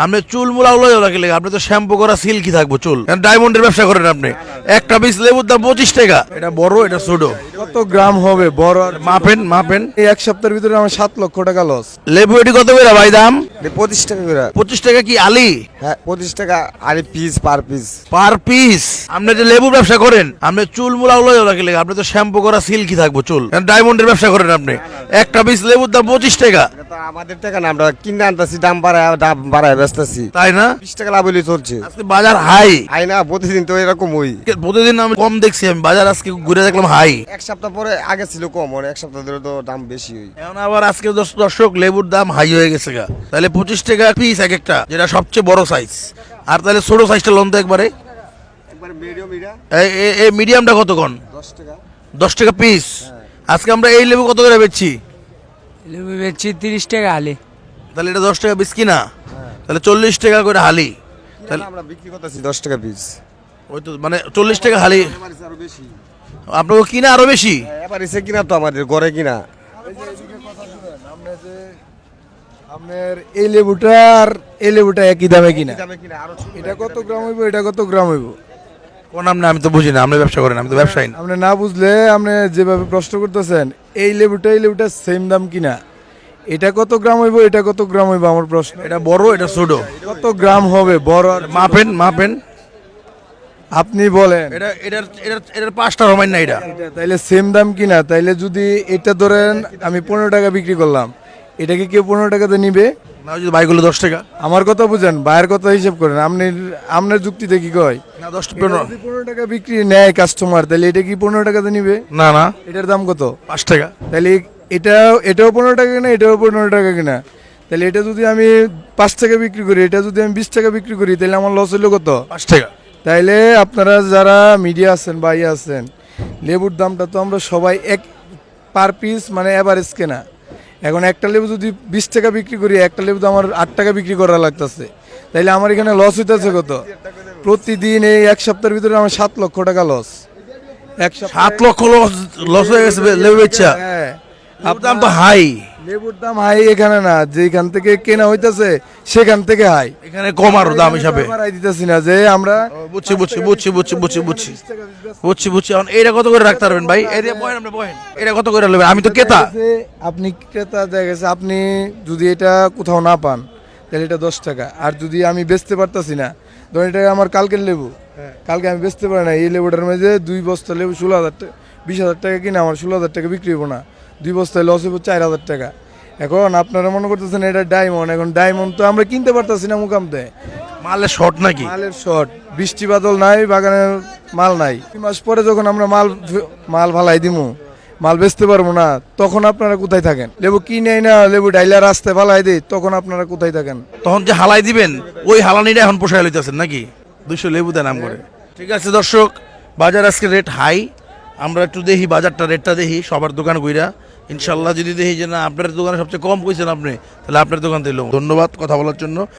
আপনি চুল মুলাও লইও লাগলে আপনি তো শ্যাম্পু করা সিল্কি থাকবো চুল। ডায়মন্ডের ব্যবসা করেন আপনি। একটা পিস লেবুর দাম 25 টাকা। এটা বড়, এটা ছোট। কত গ্রাম হবে বড়? আর মাপেন মাপেন। এই এক সপ্তাহের ভিতরে আমার 7 লক্ষ টাকা লস। লেবু এটি কত করে ভাই দাম? 25 টাকা করে। 25 টাকা কি আলি? হ্যাঁ 25 টাকা আরে piece per piece. Per piece. আপনি যে লেবু ব্যবসা করেন আপনি চুল মুলাও লইও লাগলে আপনি তো শ্যাম্পু করা সিল্কি থাকবো চুল। ডায়মন্ডের ব্যবসা করেন আপনি। একটা পিস লেবুর দাম 25 টাকা। এটা তো আমাদের টাকা না, আমরা কিনে আনতাছি, দাম বাড়ায় বেচতাছি। তাই না? 20 টাকা লাভ হলে চলছে। আজকে বাজার হাই। আই না প্রতিদিন তো এরকম হই। প্রতিদিন আমি কম দেখছি, আমি বাজার আজকে ঘুরে দেখলাম হাই। এক সপ্তাহ পরে আগে ছিল কম, মানে এক সপ্তাহ ধরে তো দাম বেশি হই। এখন আবার আজকে দর্শক লেবুর দাম হাই হয়ে গেছে গা। তাহলে 25 টাকা পিস এক একটা, যেটা সবচেয়ে বড় সাইজ। আর তাহলে ছোট সাইজটা লোন তো একবারে। একবার মিডিয়াম এটা এই মিডিয়ামটা কত কোন? 10 টাকা। 10 টাকা পিস। আজকে আমরা এই লেবু কত করে বেচছি? লেবু বেচছি 30 টাকা হালি। তাহলে এটা 10 টাকা পিস কিনা? তাহলে 40 টাকা করে হালি। তাহলে আমরা বিক্রি করতেছি 10 টাকা পিস। ওই তো মানে 40 টাকা হালি। এবার আরো বেশি। আপনাকে কিনা আরো বেশি। এবার এসে কিনা তো আমাদের ঘরে কিনা। আপনার এই লেবুটা আর এই লেবুটা একই দামে কিনা। এটা কত গ্রাম হইব, এটা কত গ্রাম হইব? কোন নাম না, আমি তো বুঝি না। আপনি ব্যবসা করেন, আমি তো ব্যবসায়ী না। আপনি না বুঝলে আপনি যেভাবে প্রশ্ন করতেছেন, এই লেবুটা সেম দাম কিনা, এটা কত গ্রাম হইব, এটা কত গ্রাম হইব, আমার প্রশ্ন। এটা বড়, এটা ছোট। কত গ্রাম হবে বড়? আর মাপেন মাপেন। আপনি বলেন। এটা এটার এটার এটার 5টা রমাইন না এটা। এটা তাইলে সেম দাম কিনা? তাইলে যদি এটা ধরেন আমি 15 টাকা বিক্রি করলাম, এটাকে কেউ 15 টাকাতে নিবে? না, যদি বাইকগুলো 10 টাকা। আমার কথা বুঝেন, বাইরের কথা হিসাব করেন। আপনার যুক্তিতে কি কয়? না 10 এটা যদি 15 টাকা বিক্রি নেয় কাস্টমার, তাহলে এটা কি 15 টাকাতে নিবে? না না, এটার দাম কত? 5 টাকা। তাহলে এটাও 15 টাকা কিনা, এটাও 15 টাকা কিনা। তাহলে এটা যদি আমি 5 টাকা বিক্রি করি, এটা যদি আমি 20 টাকা বিক্রি করি, তাহলে আমার লস হলো কত? 5 টাকা। তাইলে আপনারা যারা মিডিয়া আছেন বা ইয়ে আছেন, লেবুর দামটা তো আমরা সবাই এক পার পিস মানে এভারেজ কেনা। এখন একটা লেবু যদি 20 টাকা বিক্রি করি, একটা লেবু তো আমার 8 টাকা বিক্রি করা লাগতেছে, তাইলে আমার এখানে লস হইতেছে কত? প্রতিদিন এই এক সপ্তাহের ভিতরে আমার 7 লক্ষ টাকা লস। 7 লক্ষ লস হয়ে গেছে লেবু বেচা। হ্যাঁ, আপনার দাম তো হাই। লেবুর দাম হাই এখানে না, যেখান থেকে কেনা হইতাছে সেখান থেকে হাই। এখানে কম আরো দাম হিসাবে। বাড়াই দিতেছি না যে আমরা। বুঝছি বুঝছি বুঝছি বুঝছি বুঝছি বুঝছি বুঝছি বুঝছি। এখন এটা কত করে রাখতে পারবেন ভাই? এটা বহেন, আপনি বহেন। এটা কত করে নেবেন? আমি তো ক্রেতা। আপনি ক্রেতা, দেখা গেছে আপনি যদি এটা কোথাও না পান, তাহলে এটা 10 টাকা। আর যদি আমি বেচতে পারতাছি না, ধরেন এটা আমার কালকের লেবু, কালকে আমি বেচতে পারি না, এই লেবুটার মধ্যে 2 বস্তা লেবু 16,000 টাকা, 20,000 টাকা কিনা, আমার 16,000 টাকা বিক্রি হবো না, 2 বস্তায় লস হইব 4,000 টাকা। এখন আপনারা মনে করতেছেন এটা ডায়মন্ড, এখন ডায়মন্ড তো আমরা কিনতে পারতাছি না মুকামতে। মালের শর্ট নাকি? মালের শর্ট, বৃষ্টি বাদল নাই, বাগানের মাল নাই। 2 মাস পরে যখন আমরা মাল ফালাই দিমু, মাল বেচতে পারবো না, তখন আপনারা কোথায় থাকেন? লেবু কিনে না, লেবু ডাইলা রাস্তায় ফালাই দিই, তখন আপনারা কোথায় থাকেন? তখন যে হালাই দিবেন ওই হালানিটা এখন পোষায় লইতেছেন নাকি? 200 লেবু দেন নাম করে। ঠিক আছে দর্শক, বাজার আজকে রেট হাই। আমরা একটু দেখি বাজারটা, রেটটা দেখি সবার দোকান কইরা। ইনশাল্লাহ যদি দেখি যে না আপনার দোকানে সবচেয়ে কম কইছেন আপনি, তাহলে আপনার দোকান থেকে লম। ধন্যবাদ কথা বলার জন্য।